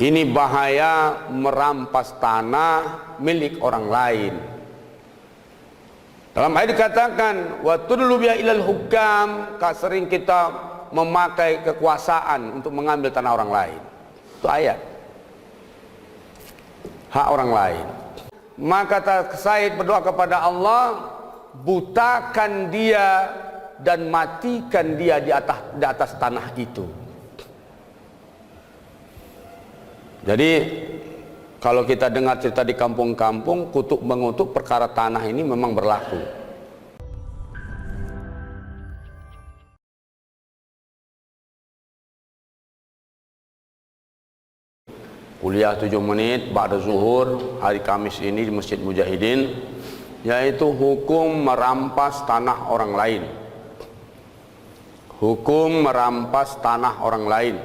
Ini bahaya merampas tanah milik orang lain. Dalam ayat dikatakan wa tudlu biha ilal hukam, sering kita memakai kekuasaan untuk mengambil tanah orang lain. Itu ayat. Hak orang lain. Maka kata Said berdoa kepada Allah, butakan dia dan matikan dia di atas tanah itu. Jadi kalau kita dengar cerita di kampung-kampung, kutuk mengutuk perkara tanah ini memang berlaku. Kuliah 7 menit ba'da zuhur hari Kamis ini di Masjid Mujahidin, yaitu hukum merampas tanah orang lain. Hukum merampas tanah orang lain.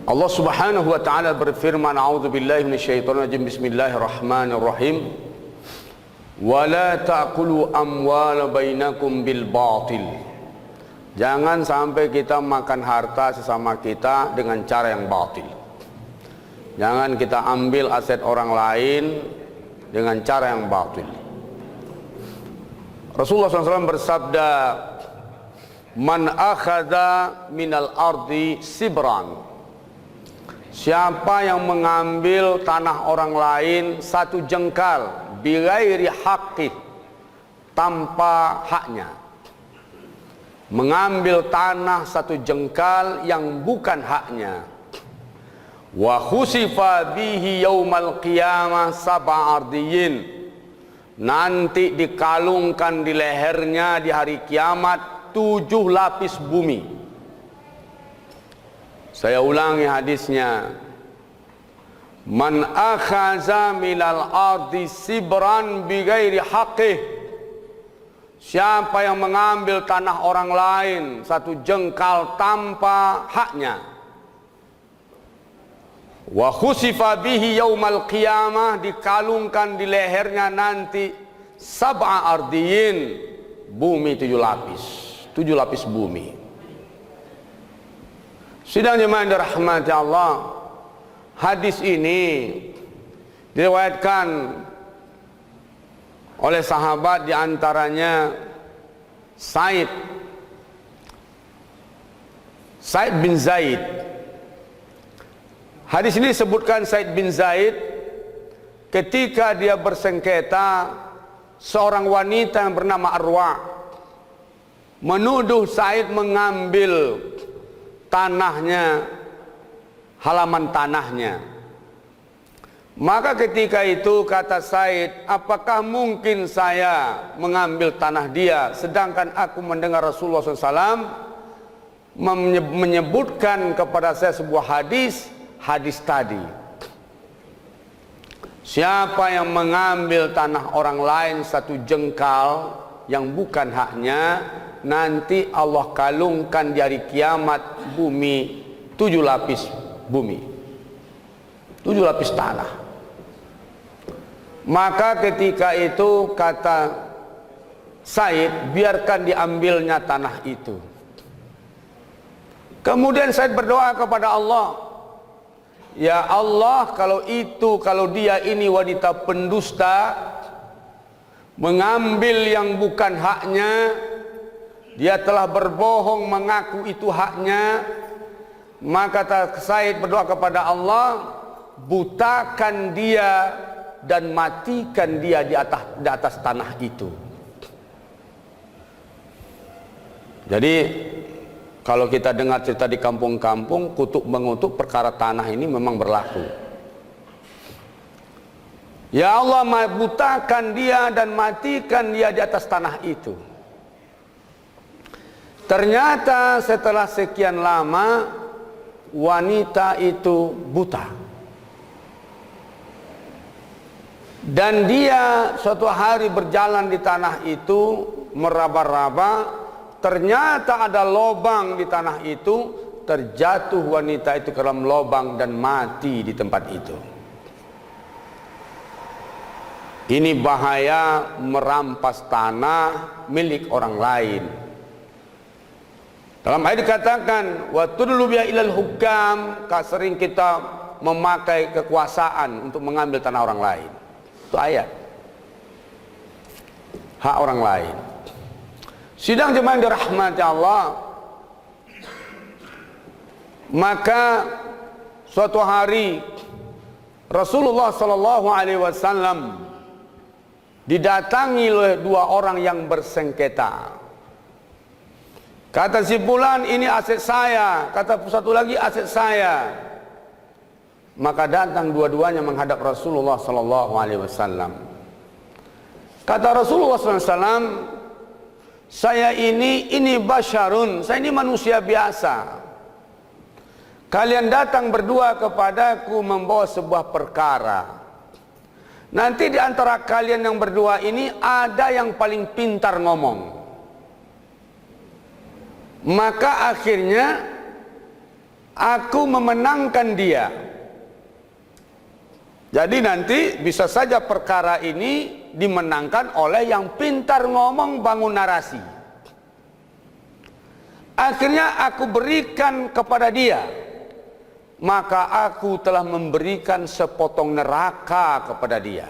Allah Subhanahu wa taala berfirman, a'udzubillahi minasyaitonir rajim, bismillahirrahmanirrahim. Wala ta'kulu amwala bainakum bil batil. Jangan sampai kita makan harta sesama kita dengan cara yang batil. Jangan kita ambil aset orang lain dengan cara yang batil. Rasulullah SAW bersabda, man akhadha minal ardi sibran. Siapa yang mengambil tanah orang lain 1 jengkal bighairi haqqih, tanpa haknya. Mengambil tanah 1 jengkal yang bukan haknya. Wa khusifa bihi yaumal qiyamah sab'a ardiyin. Nanti dikalungkan di lehernya di hari kiamat 7 lapis bumi. Saya ulangi hadisnya. Man akhaza minal ardi sibran bighairi haqqih. Siapa yang mengambil tanah orang lain 1 jengkal tanpa haknya. Wa khusifa bihi yaumal qiyamah, dikalungkan di lehernya nanti sab'a ardiyin, bumi 7 lapis. 7 lapis bumi. Sidang jemaah yang dirahmati Allah, hadis ini diriwayatkan oleh sahabat, diantaranya Said bin Zaid. Hadis ini disebutkan Said bin Zaid ketika dia bersengketa, seorang wanita yang bernama Arwa menuduh Said mengambil tanahnya, halaman tanahnya. Maka ketika itu kata Said, apakah mungkin saya mengambil tanah dia, sedangkan aku mendengar Rasulullah SAW menyebutkan kepada saya sebuah hadis tadi. Siapa yang mengambil tanah orang lain 1 jengkal yang bukan haknya, nanti Allah kalungkan di hari kiamat bumi 7 lapis bumi, 7 lapis tanah. Maka ketika itu kata Said, biarkan diambilnya tanah itu. Kemudian Said berdoa kepada Allah, ya Allah, kalau dia ini wanita pendusta, mengambil yang bukan haknya, dia telah berbohong mengaku itu haknya, maka Said berdoa kepada Allah, butakan dia dan matikan dia di atas tanah itu. Jadi kalau kita dengar cerita di kampung-kampung, kutuk mengutuk perkara tanah ini memang berlaku. Ya Allah, butakan dia dan matikan dia di atas tanah itu. Ternyata setelah sekian lama wanita itu buta. Dan dia suatu hari berjalan di tanah itu, meraba-raba, ternyata ada lubang di tanah itu, terjatuh wanita itu ke dalam lubang dan mati di tempat itu. Ini bahaya merampas tanah milik orang lain. Dalam ayat dikatakan wa tudlu biya ilal hukam, sering kita memakai kekuasaan untuk mengambil tanah orang lain. Itu ayat. Hak orang lain. Sidang jemaah yang dirahmati Allah, maka suatu hari Rasulullah sallallahu alaihi wasallam didatangi oleh dua orang yang bersengketa. Kata si fulan, ini aset saya. Kata satu lagi, aset saya. Maka datang dua-duanya menghadap Rasulullah sallallahu alaihi wasallam. Kata Rasulullah sallallahu alaihi wasallam, saya ini basyarun, saya ini manusia biasa. Kalian datang berdua kepadaku membawa sebuah perkara. Nanti di antara kalian yang berdua ini ada yang paling pintar ngomong. Maka akhirnya aku memenangkan dia. Jadi nanti bisa saja perkara ini dimenangkan oleh yang pintar ngomong, bangun narasi. Akhirnya aku berikan kepada dia. Maka aku telah memberikan sepotong neraka kepada dia.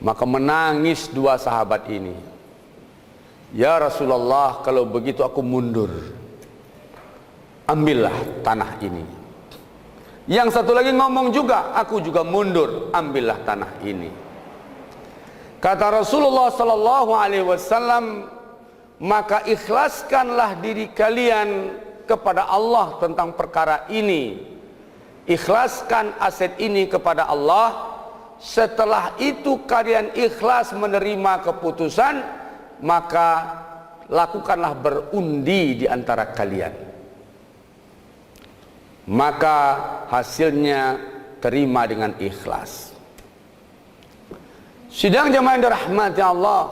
Maka menangis dua sahabat ini. Ya Rasulullah, kalau begitu aku mundur. Ambillah tanah ini. Yang satu lagi ngomong juga, aku juga mundur. Ambillah tanah ini. Kata Rasulullah sallallahu alaihi wasallam, maka ikhlaskanlah diri kalian kepada Allah tentang perkara ini. Ikhlaskan aset ini kepada Allah. Setelah itu kalian ikhlas menerima keputusan, maka lakukanlah berundi di antara kalian. Maka hasilnya terima dengan ikhlas. Sidang jemaah yang dirahmati Allah,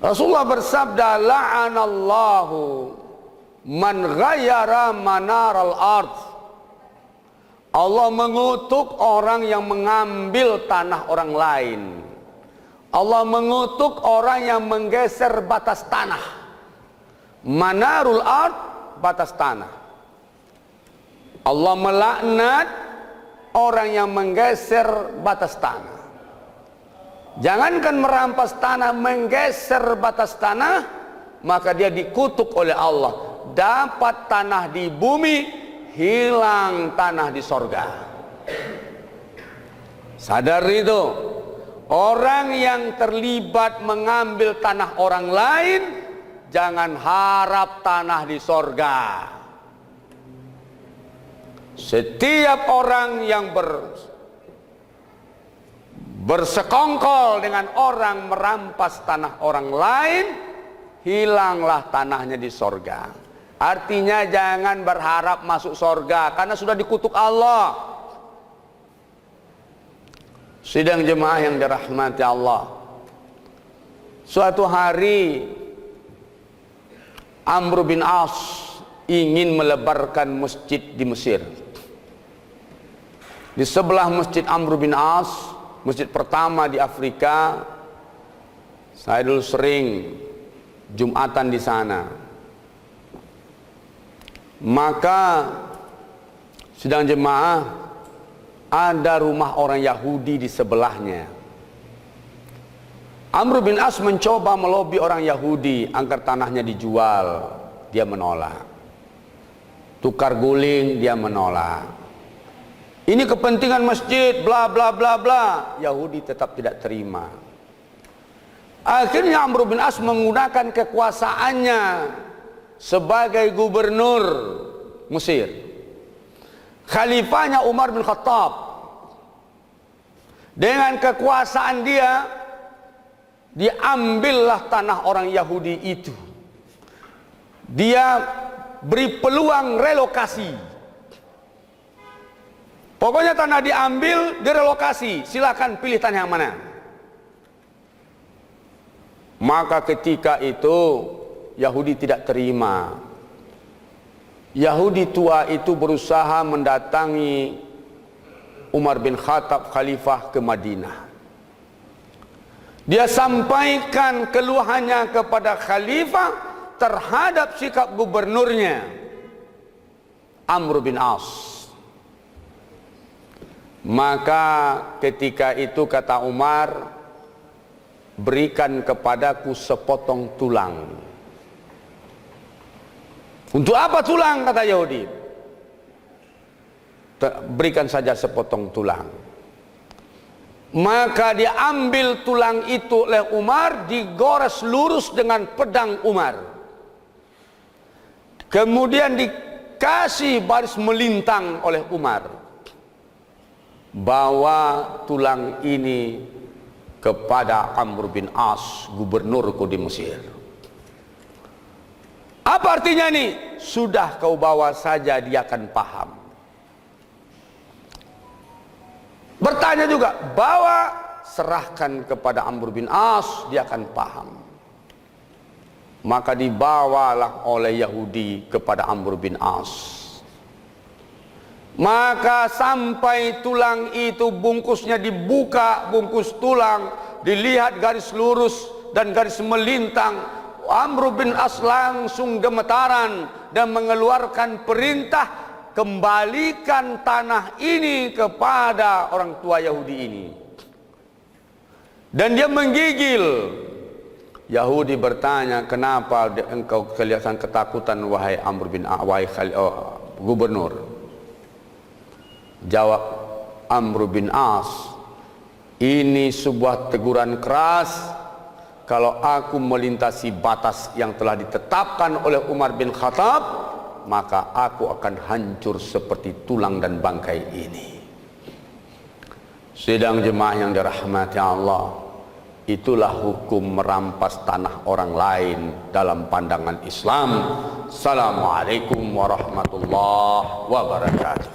Rasulullah bersabda, la'anallahu man ghayyara manaral ard. Allah mengutuk orang yang mengambil tanah orang lain. Allah mengutuk orang yang menggeser batas tanah. Manarul ard, batas tanah. Allah melaknat orang yang menggeser batas tanah. Jangankan merampas tanah, menggeser batas tanah, maka dia dikutuk oleh Allah. Dapat tanah di bumi, hilang tanah di sorga. Sadar itu. Orang yang terlibat mengambil tanah orang lain, jangan harap tanah di sorga. Setiap orang yang bersekongkol dengan orang merampas tanah orang lain, hilanglah tanahnya di sorga. Artinya jangan berharap masuk sorga, karena sudah dikutuk Allah. Sidang jemaah yang dirahmati Allah, suatu hari Amr bin As ingin melebarkan masjid di Mesir. Di sebelah masjid Amr bin As, masjid pertama di Afrika, saya dulu sering Jumatan di sana. Maka sidang jemaah, ada rumah orang Yahudi di sebelahnya. Amr bin As mencoba melobi orang Yahudi agar tanahnya dijual. Dia menolak. Tukar guling, dia menolak. Ini kepentingan masjid, bla bla bla bla. Yahudi tetap tidak terima. Akhirnya Amr bin As menggunakan kekuasaannya sebagai gubernur Mesir. Khalifahnya Umar bin Khattab, dengan kekuasaan dia, diambillah tanah orang Yahudi itu. Dia beri peluang relokasi. Pokoknya tanah diambil, direlokasi. Silakan pilih tanah yang mana. Maka ketika itu Yahudi tidak terima. Yahudi tua itu berusaha mendatangi Umar bin Khattab Khalifah ke Madinah. Dia sampaikan keluhannya kepada khalifah terhadap sikap gubernurnya Amr bin As. Maka ketika itu kata Umar, berikan kepadaku sepotong tulang. Untuk apa tulang, kata Yahudi? Berikan saja sepotong tulang. Maka diambil tulang itu oleh Umar, digores lurus dengan pedang Umar. Kemudian dikasih baris melintang oleh Umar. Bawa tulang ini kepada Amr bin As, gubernurku di Mesir. Apa artinya ini? Sudah kau bawa saja, dia akan paham. Bertanya juga, bawa, serahkan kepada Amr bin As, dia akan paham. Maka dibawalah oleh Yahudi kepada Amr bin As. Maka sampai tulang itu bungkusnya dibuka, bungkus tulang, dilihat garis lurus dan garis melintang, Amr bin As langsung gemetaran dan mengeluarkan perintah, kembalikan tanah ini kepada orang tua Yahudi ini. Dan dia menggigil. Yahudi bertanya, kenapa engkau kelihatan ketakutan wahai Amr bin As, wahai gubernur? Jawab Amr bin As, ini sebuah teguran keras. Kalau aku melintasi batas yang telah ditetapkan oleh Umar bin Khattab, maka aku akan hancur seperti tulang dan bangkai ini. Sidang jemaah yang dirahmati Allah, itulah hukum merampas tanah orang lain dalam pandangan Islam. Assalamualaikum warahmatullahi wabarakatuh.